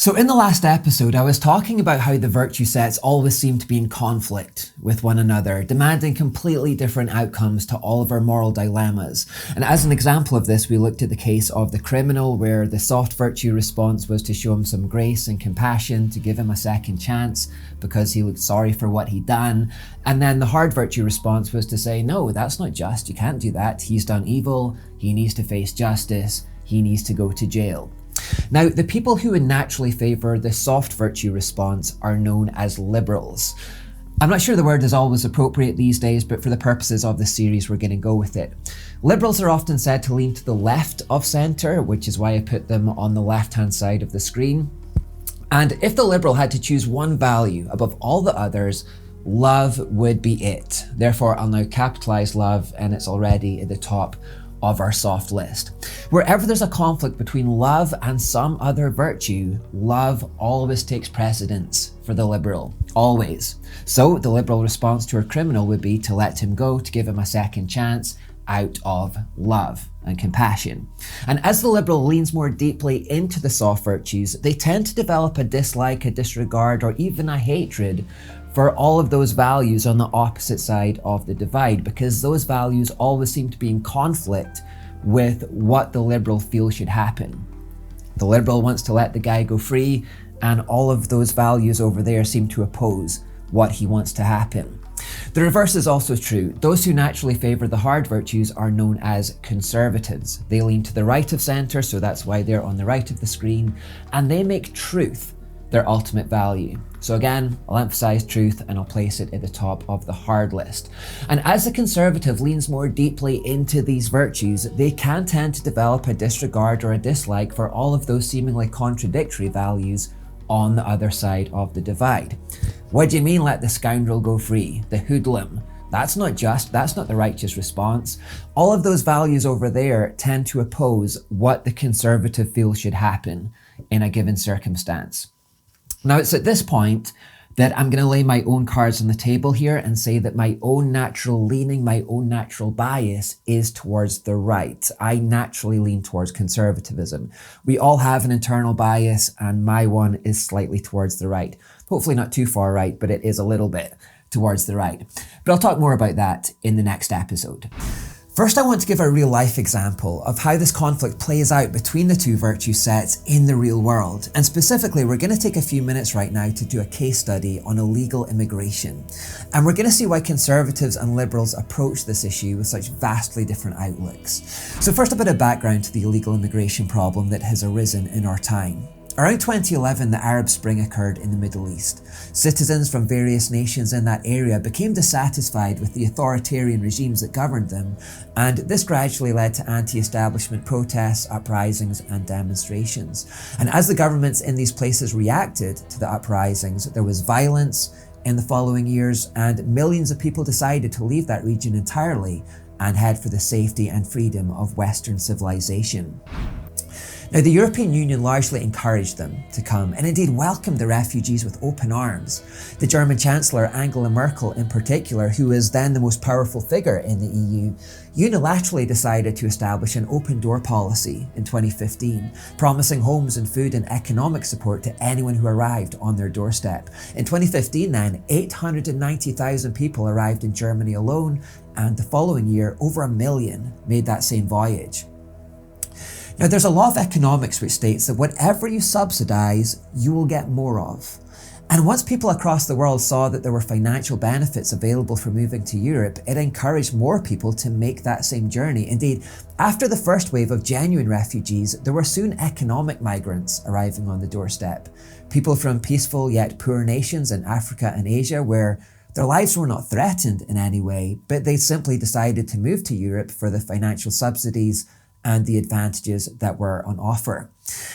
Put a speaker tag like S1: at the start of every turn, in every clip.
S1: So in the last episode, I was talking about how the virtue sets always seem to be in conflict with one another, demanding completely different outcomes to all of our moral dilemmas. And as an example of this, we looked at the case of the criminal, where the soft virtue response was to show him some grace and compassion, to give him a second chance because he looked sorry for what he'd done. And then the hard virtue response was to say, no, that's not just, you can't do that. He's done evil, he needs to face justice, he needs to go to jail. Now, the people who would naturally favour the soft virtue response are known as liberals. I'm not sure the word is always appropriate these days, but for the purposes of this series, we're going to go with it. Liberals are often said to lean to the left of centre, which is why I put them on the left-hand side of the screen. And if the liberal had to choose one value above all the others, love would be it. Therefore, I'll now capitalise love, and it's already at the top of our soft list. Wherever there's a conflict between love and some other virtue, love always takes precedence for the liberal, always. So the liberal response to a criminal would be to let him go, to give him a second chance out of love and compassion. And as the liberal leans more deeply into the soft virtues, they tend to develop a dislike, a disregard, or even a hatred for all of those values on the opposite side of the divide, because those values always seem to be in conflict with what the liberal feels should happen. The liberal wants to let the guy go free, and all of those values over there seem to oppose what he wants to happen. The reverse is also true. Those who naturally favour the hard virtues are known as conservatives. They lean to the right of centre, so that's why they're on the right of the screen, and they make truth their ultimate value. So again, I'll emphasise truth and I'll place it at the top of the hard list. And as the conservative leans more deeply into these virtues, they can tend to develop a disregard or a dislike for all of those seemingly contradictory values on the other side of the divide. What do you mean, let the scoundrel go free? The hoodlum? That's not just, that's not the righteous response. All of those values over there tend to oppose what the conservative feels should happen in a given circumstance. Now, it's at this point that I'm going to lay my own cards on the table here and say that my own natural leaning, my own natural bias is towards the right. I naturally lean towards conservatism. We all have an internal bias, and my one is slightly towards the right. Hopefully not too far right, but it is a little bit towards the right. But I'll talk more about that in the next episode. First, I want to give a real life example of how this conflict plays out between the two virtue sets in the real world. And specifically, we're going to take a few minutes right now to do a case study on illegal immigration. And we're going to see why conservatives and liberals approach this issue with such vastly different outlooks. So first, a bit of background to the illegal immigration problem that has arisen in our time. Around 2011, the Arab Spring occurred in the Middle East. Citizens from various nations in that area became dissatisfied with the authoritarian regimes that governed them, and this gradually led to anti-establishment protests, uprisings, and demonstrations. And as the governments in these places reacted to the uprisings, there was violence in the following years, and millions of people decided to leave that region entirely and head for the safety and freedom of Western civilization. Now, the European Union largely encouraged them to come and indeed welcomed the refugees with open arms. The German Chancellor Angela Merkel in particular, who was then the most powerful figure in the EU, unilaterally decided to establish an open door policy in 2015, promising homes and food and economic support to anyone who arrived on their doorstep. In 2015 then, 890,000 people arrived in Germany alone, and the following year, over 1 million made that same voyage. Now, there's a law of economics which states that whatever you subsidize, you will get more of. And once people across the world saw that there were financial benefits available for moving to Europe, it encouraged more people to make that same journey. Indeed, after the first wave of genuine refugees, there were soon economic migrants arriving on the doorstep. People from peaceful yet poor nations in Africa and Asia, where their lives were not threatened in any way, but they simply decided to move to Europe for the financial subsidies and the advantages that were on offer.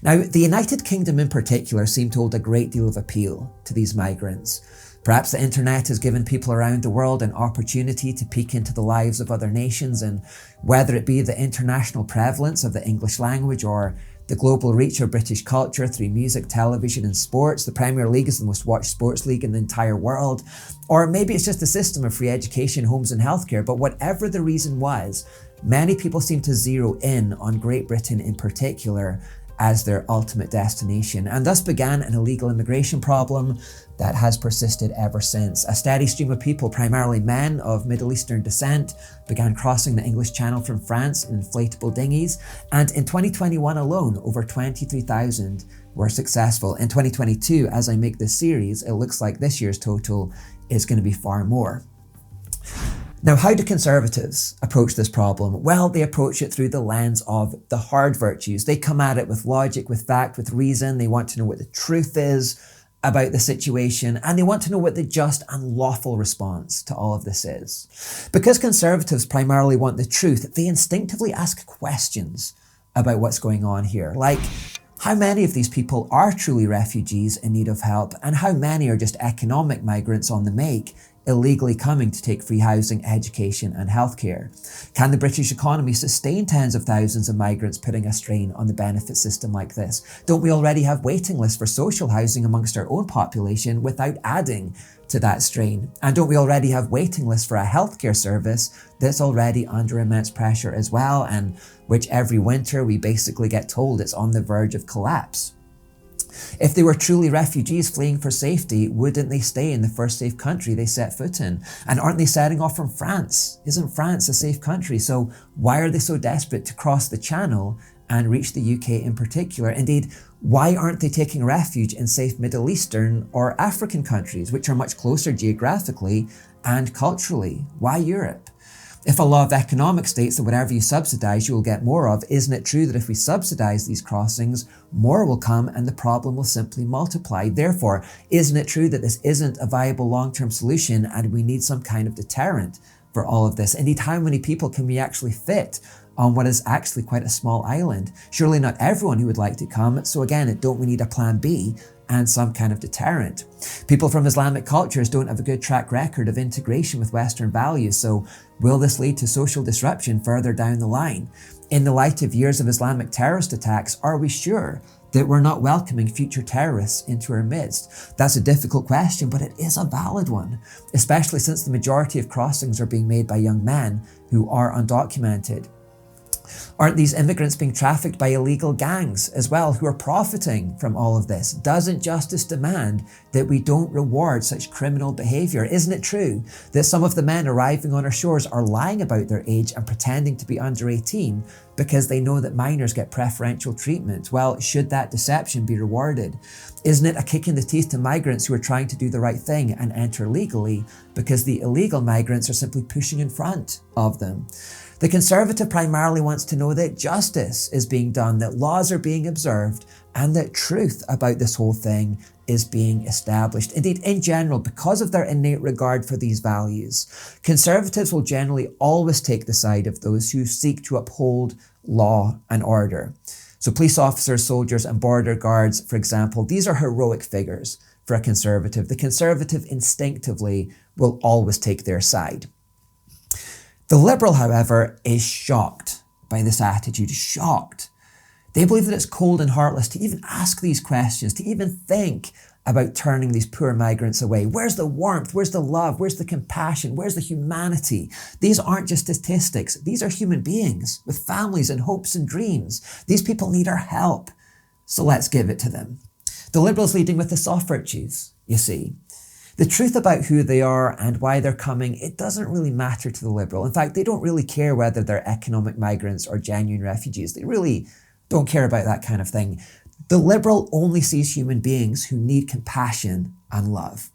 S1: Now, the United Kingdom in particular seemed to hold a great deal of appeal to these migrants. Perhaps the internet has given people around the world an opportunity to peek into the lives of other nations, and whether it be the international prevalence of the English language or the global reach of British culture through music, television, and sports. The Premier League is the most watched sports league in the entire world. Or maybe it's just a system of free education, homes, and healthcare. But whatever the reason was, many people seem to zero in on Great Britain in particular as their ultimate destination, and thus began an illegal immigration problem that has persisted ever since. A steady stream of people, primarily men of Middle Eastern descent, began crossing the English Channel from France in inflatable dinghies, and in 2021 alone, over 23,000 were successful. In 2022, as I make this series, it looks like this year's total is going to be far more. Now, how do conservatives approach this problem? Well, they approach it through the lens of the hard virtues. They come at it with logic, with fact, with reason. They want to know what the truth is about the situation, and they want to know what the just and lawful response to all of this is. Because conservatives primarily want the truth, they instinctively ask questions about what's going on here, like how many of these people are truly refugees in need of help, and how many are just economic migrants on the make, illegally coming to take free housing, education and healthcare? Can the British economy sustain tens of thousands of migrants putting a strain on the benefit system like this? Don't we already have waiting lists for social housing amongst our own population without adding to that strain? And don't we already have waiting lists for a healthcare service that's already under immense pressure as well, and which every winter we basically get told it's on the verge of collapse? If they were truly refugees fleeing for safety, wouldn't they stay in the first safe country they set foot in? And aren't they setting off from France? Isn't France a safe country? So why are they so desperate to cross the Channel and reach the UK in particular? Indeed, why aren't they taking refuge in safe Middle Eastern or African countries, which are much closer geographically and culturally? Why Europe? If a law of economics states that whatever you subsidise, you will get more of, isn't it true that if we subsidise these crossings, more will come and the problem will simply multiply? Therefore, isn't it true that this isn't a viable long-term solution and we need some kind of deterrent for all of this? Indeed, how many people can we actually fit on what is actually quite a small island? Surely not everyone who would like to come, so again, don't we need a plan B and some kind of deterrent? People from Islamic cultures don't have a good track record of integration with Western values, so will this lead to social disruption further down the line? In the light of years of Islamic terrorist attacks, are we sure that we're not welcoming future terrorists into our midst? That's a difficult question, but it is a valid one, especially since the majority of crossings are being made by young men who are undocumented. Aren't these immigrants being trafficked by illegal gangs as well, who are profiting from all of this? Doesn't justice demand that we don't reward such criminal behaviour? Isn't it true that some of the men arriving on our shores are lying about their age and pretending to be under 18 because they know that minors get preferential treatment? Well, should that deception be rewarded? Isn't it a kick in the teeth to migrants who are trying to do the right thing and enter legally because the illegal migrants are simply pushing in front of them? The Conservative primarily wants to know that justice is being done, that laws are being observed, and that truth about this whole thing is being established. Indeed, in general, because of their innate regard for these values, Conservatives will generally always take the side of those who seek to uphold law and order. So police officers, soldiers, and border guards, for example, these are heroic figures for a Conservative. The Conservative instinctively will always take their side. The Liberal, however, is shocked by this attitude, shocked. They believe that it's cold and heartless to even ask these questions, to even think about turning these poor migrants away. Where's the warmth? Where's the love? Where's the compassion? Where's the humanity? These aren't just statistics. These are human beings with families and hopes and dreams. These people need our help. So let's give it to them. The Liberals leading with the soft virtues, you see. The truth about who they are and why they're coming, it doesn't really matter to the Liberal. In fact, they don't really care whether they're economic migrants or genuine refugees. They really don't care about that kind of thing. The Liberal only sees human beings who need compassion and love.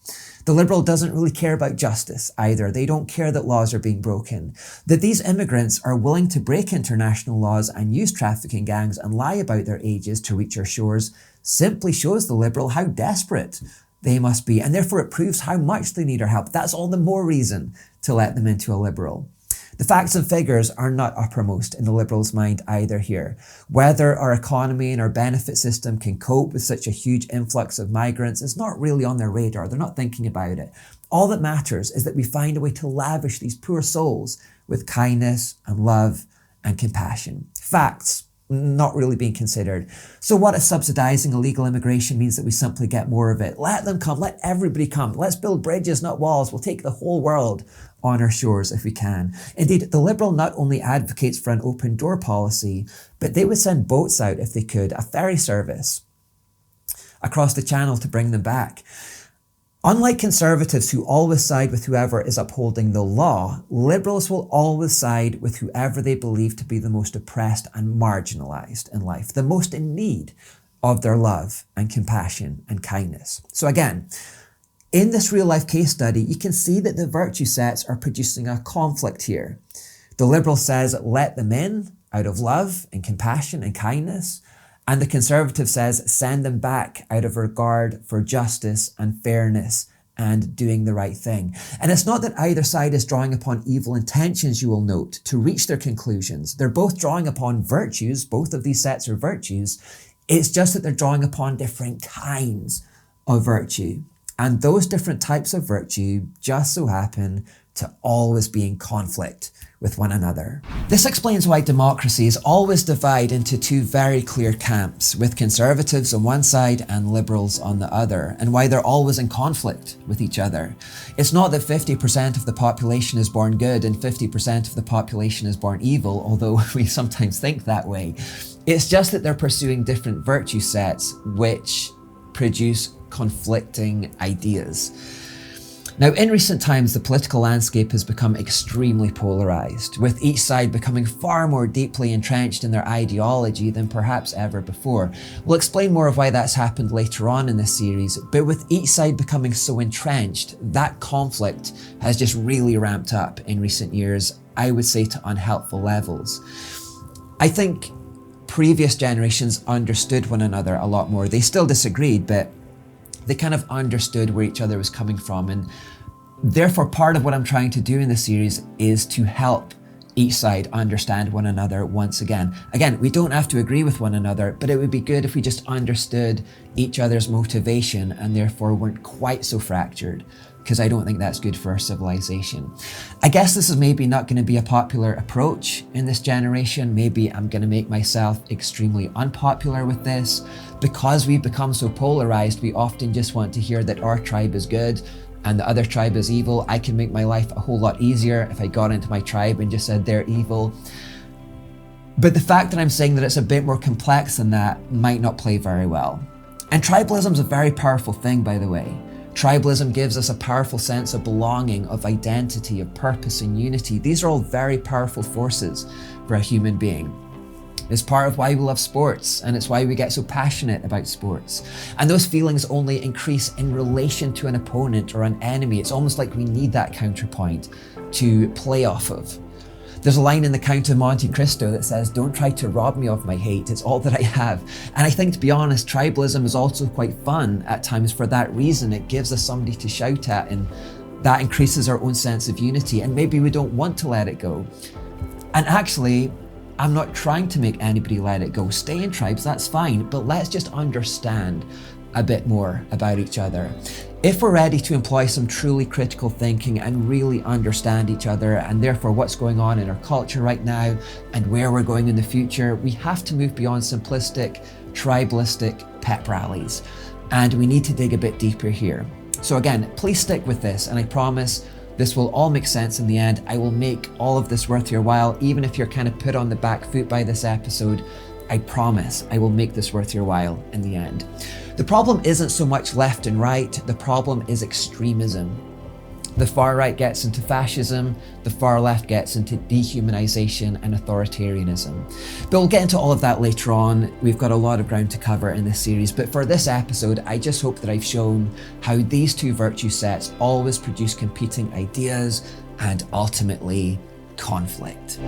S1: The Liberal doesn't really care about justice either. They don't care that laws are being broken. That these immigrants are willing to break international laws and use trafficking gangs and lie about their ages to reach our shores simply shows the Liberal how desperate they must be, and therefore it proves how much they need our help. That's all the more reason to let them into a Liberal. The facts and figures are not uppermost in the Liberals' mind either here. Whether our economy and our benefit system can cope with such a huge influx of migrants is not really on their radar. They're not thinking about it. All that matters is that we find a way to lavish these poor souls with kindness and love and compassion. Facts not really being considered. So what if subsidising illegal immigration means that we simply get more of it? Let them come, let everybody come. Let's build bridges, not walls. We'll take the whole world on our shores if we can. Indeed, the Liberal not only advocates for an open door policy, but they would send boats out if they could, a ferry service across the channel to bring them back. Unlike Conservatives who always side with whoever is upholding the law, Liberals will always side with whoever they believe to be the most oppressed and marginalised in life, the most in need of their love and compassion and kindness. So again, in this real life case study, you can see that the virtue sets are producing a conflict here. The Liberal says, let them in out of love and compassion and kindness. And the Conservative says, send them back out of regard for justice and fairness and doing the right thing. And it's not that either side is drawing upon evil intentions, you will note, to reach their conclusions. They're both drawing upon virtues. Both of these sets are virtues. It's just that they're drawing upon different kinds of virtue. And those different types of virtue just so happen to always be in conflict with one another. This explains why democracies always divide into two very clear camps, with Conservatives on one side and Liberals on the other, and why they're always in conflict with each other. It's not that 50% of the population is born good and 50% of the population is born evil, although we sometimes think that way. It's just that they're pursuing different virtue sets which produce conflicting ideas. Now, in recent times, the political landscape has become extremely polarised, with each side becoming far more deeply entrenched in their ideology than perhaps ever before. We'll explain more of why that's happened later on in this series, but with each side becoming so entrenched, that conflict has just really ramped up in recent years, I would say to unhelpful levels. I think previous generations understood one another a lot more. They still disagreed, but they kind of understood where each other was coming from. And therefore, part of what I'm trying to do in this series is to help each side understand one another once again. Again, we don't have to agree with one another, but it would be good if we just understood each other's motivation and therefore weren't quite so fractured, because I don't think that's good for our civilization. I guess this is maybe not going to be a popular approach in this generation. Maybe I'm going to make myself extremely unpopular with this. Because we've become so polarized, we often just want to hear that our tribe is good and the other tribe is evil. I can make my life a whole lot easier if I got into my tribe and just said they're evil. But the fact that I'm saying that it's a bit more complex than that might not play very well. And tribalism is a very powerful thing, by the way. Tribalism gives us a powerful sense of belonging, of identity, of purpose and unity. These are all very powerful forces for a human being. It's part of why we love sports, and it's why we get so passionate about sports. And those feelings only increase in relation to an opponent or an enemy. It's almost like we need that counterpoint to play off of. There's a line in The Count of Monte Cristo that says, "Don't try to rob me of my hate, it's all that I have." And I think, to be honest, tribalism is also quite fun at times for that reason. It gives us somebody to shout at, and that increases our own sense of unity, and maybe we don't want to let it go. And actually, I'm not trying to make anybody let it go. Stay in tribes, that's fine, but let's just understand a bit more about each other. If we're ready to employ some truly critical thinking and really understand each other, and therefore what's going on in our culture right now and where we're going in the future, we have to move beyond simplistic, tribalistic pep rallies. And we need to dig a bit deeper here. So again, please stick with this, and I promise this will all make sense in the end. I will make all of this worth your while, even if you're kind of put on the back foot by this episode. I promise I will make this worth your while in the end. The problem isn't so much left and right, the problem is extremism. The far right gets into fascism, the far left gets into dehumanization and authoritarianism. But we'll get into all of that later on. We've got a lot of ground to cover in this series, but for this episode, I just hope that I've shown how these two virtue sets always produce competing ideas and ultimately conflict.